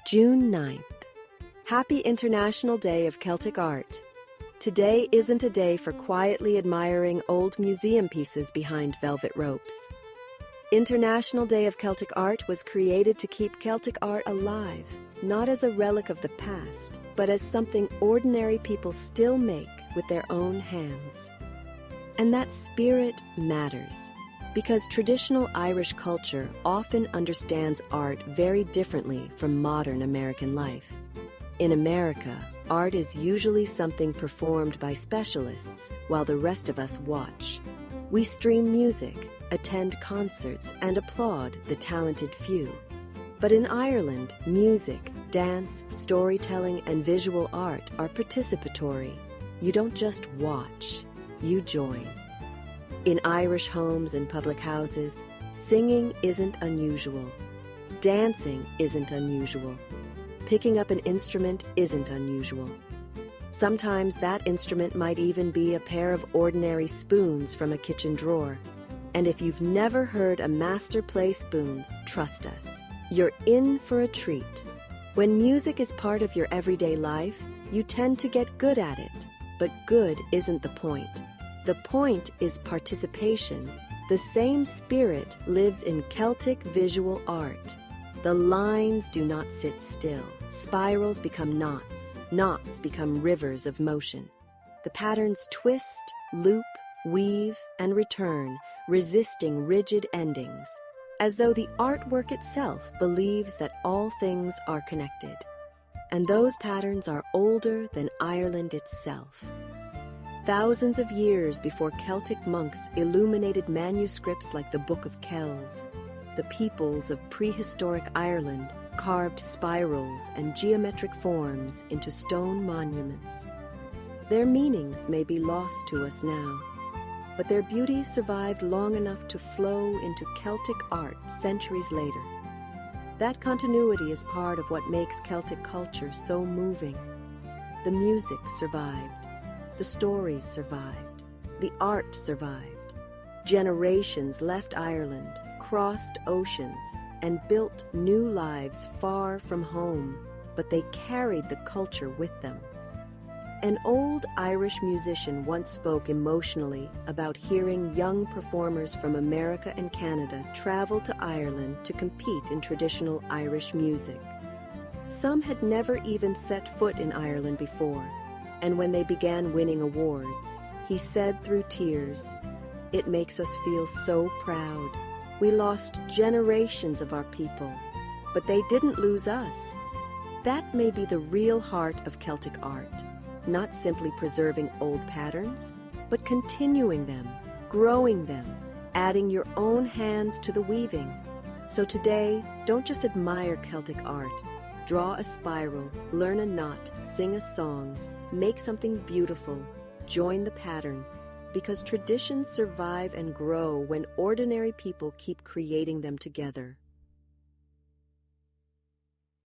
June 9th. Happy International Day of Celtic Art. Today isn't a day for quietly admiring old museum pieces behind velvet ropes. International Day of Celtic Art was created to keep Celtic art alive, not as a relic of the past, but as something ordinary people still make with their own hands. And that spirit matters, because traditional Irish culture often understands art very differently from modern American life. In America, art is usually something performed by specialists while the rest of us watch. We stream music, attend concerts, and applaud the talented few. But in Ireland, music, dance, storytelling, and visual art are participatory. You don't just watch, you join. In Irish homes and public houses, singing isn't unusual. Dancing isn't unusual. Picking up an instrument isn't unusual. Sometimes that instrument might even be a pair of ordinary spoons from a kitchen drawer. And if you've never heard a master play spoons, trust us, you're in for a treat. When music is part of your everyday life, you tend to get good at it. But good isn't the point. The point is participation. The same spirit lives in Celtic visual art. The lines do not sit still. Spirals become knots. Knots become rivers of motion. The patterns twist, loop, weave, and return, resisting rigid endings, as though the artwork itself believes that all things are connected. And those patterns are older than Ireland itself. Thousands of years before Celtic monks illuminated manuscripts like the Book of Kells, the peoples of prehistoric Ireland carved spirals and geometric forms into stone monuments. Their meanings may be lost to us now, but their beauty survived long enough to flow into Celtic art centuries later. That continuity is part of what makes Celtic culture so moving. The music survived. The stories survived. The art survived. Generations left Ireland, crossed oceans, and built new lives far from home, but they carried the culture with them. An old Irish musician once spoke emotionally about hearing young performers from America and Canada travel to Ireland to compete in traditional Irish music. Some had never even set foot in Ireland before, and when they began winning awards, he said through tears, "It makes us feel so proud. We lost generations of our people, but they didn't lose us." That may be the real heart of Celtic art, not simply preserving old patterns, but continuing them, growing them, adding your own hands to the weaving. So today, don't just admire Celtic art. Draw a spiral, learn a knot, sing a song, make something beautiful, join the pattern, because traditions survive and grow when ordinary people keep creating them together.